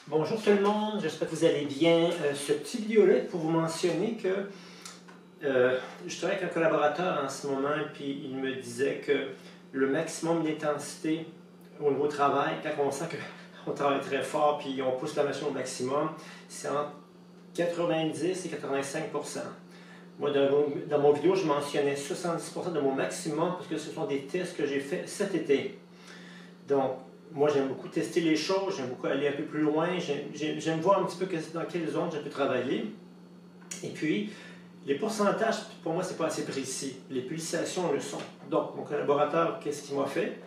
Bonjour tout le monde, j'espère que vous allez bien. Ce petit vidéo-là est pour vous mentionner que je travaille avec un collaborateur en ce moment, puis il me disait que le maximum d'intensité au niveau travail, quand on sent qu'on travaille très fort puis on pousse la machine au maximum, c'est entre 90 et 85%. Moi, dans mon vidéo, je mentionnais 70% de mon maximum parce que ce sont des tests que j'ai faits cet été. Donc, moi, j'aime beaucoup tester les choses, j'aime beaucoup aller un peu plus loin, j'aime voir un petit peu dans quelle zone je peux travailler. Et puis, les pourcentages, pour moi, c'est pas assez précis. Les pulsations le sont. Donc, mon collaborateur, qu'est-ce qu'il m'a fait?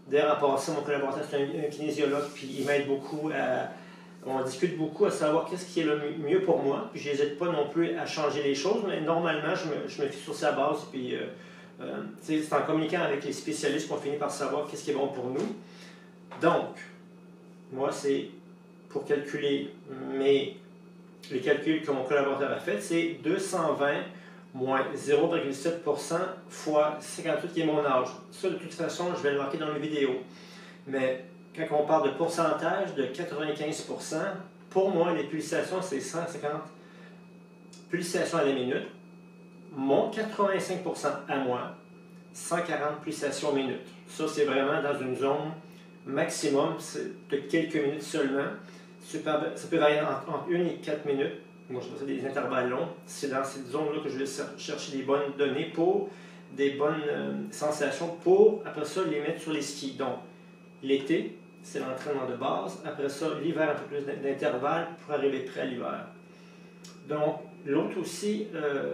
D'ailleurs, en passant, mon collaborateur, c'est un kinésiologue, puis il m'aide beaucoup on discute beaucoup à savoir qu'est-ce qui est le mieux pour moi. Puis, je n'hésite pas non plus à changer les choses, mais normalement, je me fie sur sa base, puis c'est en communiquant avec les spécialistes qu'on finit par savoir qu'est-ce qui est bon pour nous. Donc, moi, c'est pour calculer les calculs que mon collaborateur a fait, c'est 220 moins 0,7% fois 58 qui est mon âge. Ça, de toute façon, je vais le marquer dans mes vidéos. Mais quand on parle de pourcentage de 95%, pour moi, les pulsations, c'est 150 pulsations à la minute. Mon 85% à moi, 140 pulsations minute. Ça, c'est vraiment dans une zone maximum de quelques minutes seulement. Ça peut varier entre 1 et 4 minutes. Moi, je fais ça des intervalles longs. C'est dans cette zone-là que je vais chercher des bonnes données pour des bonnes sensations pour, après ça, les mettre sur les skis. Donc, l'été, c'est l'entraînement de base. Après ça, l'hiver, un peu plus d'intervalles pour arriver prêt à l'hiver. Donc, l'autre aussi,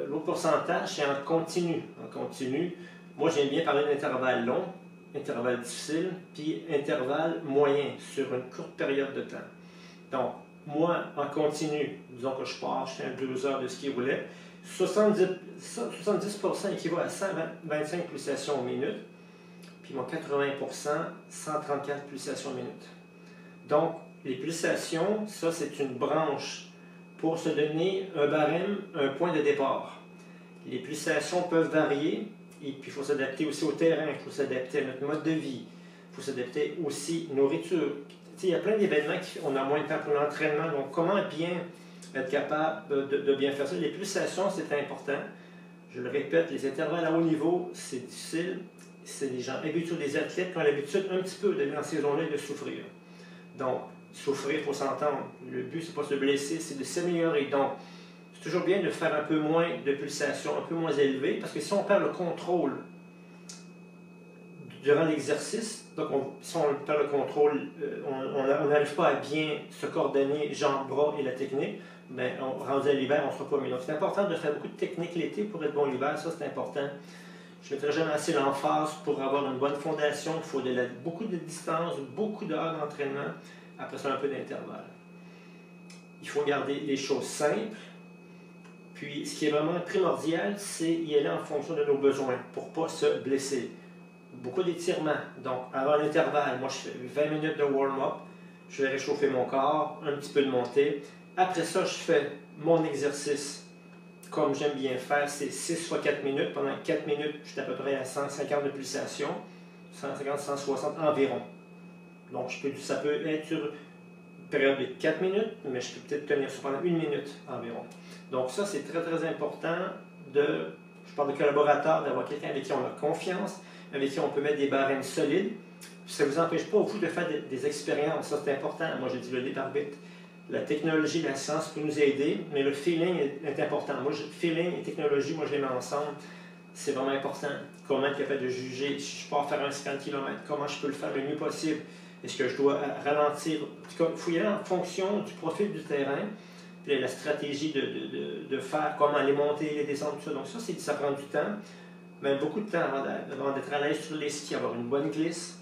l'autre pourcentage, c'est en continu. En continu, moi, j'aime bien parler d'intervalles longs, intervalle difficile, puis intervalle moyen sur une courte période de temps. Donc, moi, en continu, disons que je pars, je fais 2 heures de ski roulet, 70% équivaut à 125 pulsations minute, puis mon 80%, 134 pulsations minute. Donc, les pulsations, ça, c'est une branche pour se donner un barème, un point de départ. Les pulsations peuvent varier, et puis il faut s'adapter aussi au terrain, il faut s'adapter à notre mode de vie, il faut s'adapter aussi à nourriture. Il y a plein d'événements on a moins de temps pour l'entraînement, donc comment bien être capable de bien faire ça? Les pulsations, c'est important. Je le répète, les intervalles à haut niveau, c'est difficile. C'est des gens habitués, des athlètes qui ont l'habitude un petit peu d'aller dans ces zones-là et de souffrir. Donc, souffrir, il faut s'entendre. Le but, c'est pas de se blesser, c'est de s'améliorer. Donc, c'est toujours bien de faire un peu moins de pulsations, un peu moins élevées, parce que si on perd le contrôle durant l'exercice, donc si on perd le contrôle, on n'arrive pas à bien se coordonner, jambes, bras et la technique, bien, rendu à l'hiver, on ne sera pas mieux. Donc, c'est important de faire beaucoup de techniques l'été pour être bon l'hiver, ça c'est important. Je ne mettrai jamais assez l'emphase pour avoir une bonne fondation. Il faut beaucoup de distance, beaucoup d'heures d'entraînement, après ça un peu d'intervalle. Il faut garder les choses simples. Puis, ce qui est vraiment primordial, c'est y aller en fonction de nos besoins pour ne pas se blesser. Beaucoup d'étirements. Donc, avant l'intervalle, moi, je fais 20 minutes de warm-up. Je vais réchauffer mon corps, un petit peu de montée. Après ça, je fais mon exercice comme j'aime bien faire, c'est 6 fois 4 minutes. Pendant 4 minutes, je suis à peu près à 150 de pulsations, 150, 160 environ. Donc, ça peut être sur une période de 4 minutes, mais je peux peut-être tenir ça pendant 1 minute environ. Donc, ça, c'est très, très important je parle de collaborateurs, d'avoir quelqu'un avec qui on a confiance, avec qui on peut mettre des barèmes solides. Puis ça ne vous empêche pas, vous, de faire des expériences. Ça, c'est important. Moi, je dis le libre arbitre. La technologie, la science peut nous aider, mais le feeling est important. Moi, feeling et technologie, moi, je les mets ensemble. C'est vraiment important. Comment être capable de juger si je pars faire un 50 km, comment je peux le faire le mieux possible. Est-ce que je dois ralentir? En tout cas, il faut y aller en fonction du profil du terrain, puis la stratégie de faire, comment aller monter, les descendre, tout ça. Donc ça prend du temps, mais beaucoup de temps avant d'être à l'aise sur les skis, avoir une bonne glisse,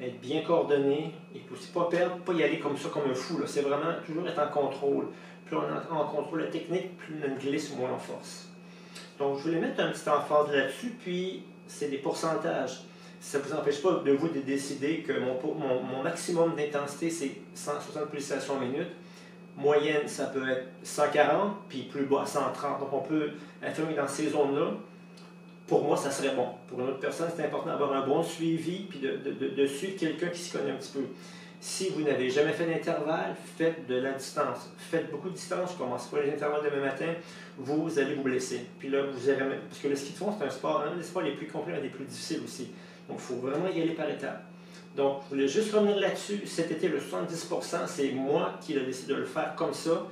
être bien coordonné, et aussi pas perdre, pas y aller comme ça, comme un fou. C'est vraiment toujours être en contrôle. Plus on est en contrôle la technique, plus on glisse, moins on force. Donc, je voulais mettre un petit emphase là-dessus, puis c'est des pourcentages. Ça ne vous empêche pas de vous de décider que mon maximum d'intensité, c'est 160 pulsations minute. Moyenne, ça peut être 140, puis plus bas, 130. Donc, on peut affirmer dans ces zones-là. Pour moi, ça serait bon. Pour une autre personne, c'est important d'avoir un bon suivi, puis de suivre quelqu'un qui s'y connaît un petit peu. Si vous n'avez jamais fait d'intervalle, faites de la distance. Faites beaucoup de distance, commencez pas les intervalles demain matin, vous allez vous blesser. Puis là, vous allez... Parce que le ski de fond, c'est un sport, un des sports les plus complets, un des plus difficiles aussi. Donc, il faut vraiment y aller par étapes. Donc, je voulais juste revenir là-dessus. Cet été, le 70%, c'est moi qui ai décidé de le faire comme ça.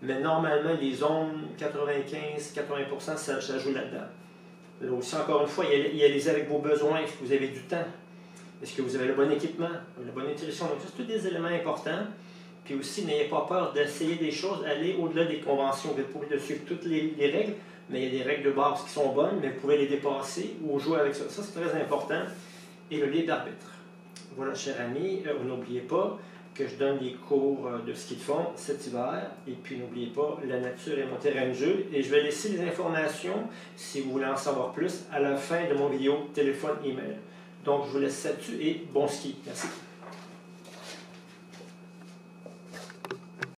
Mais normalement, les zones 95-80%, ça joue là-dedans. Aussi, encore une fois, y allez avec vos besoins. Est-ce que vous avez du temps? Est-ce que vous avez le bon équipement? La bonne nutrition? Donc, ça, c'est tous des éléments importants. Puis aussi, n'ayez pas peur d'essayer des choses, aller au-delà des conventions. Vous êtes pas obligé de suivre toutes les règles, mais il y a des règles de base qui sont bonnes, mais vous pouvez les dépasser ou jouer avec ça. Ça, c'est très important. Et le libre arbitre. Voilà, chers amis, n'oubliez pas que je donne des cours de ski de fond cet hiver. Et puis, n'oubliez pas, la nature est mon terrain de jeu. Et je vais laisser les informations, si vous voulez en savoir plus, à la fin de mon vidéo téléphone email. Donc, je vous laisse là-dessus et bon ski. Merci.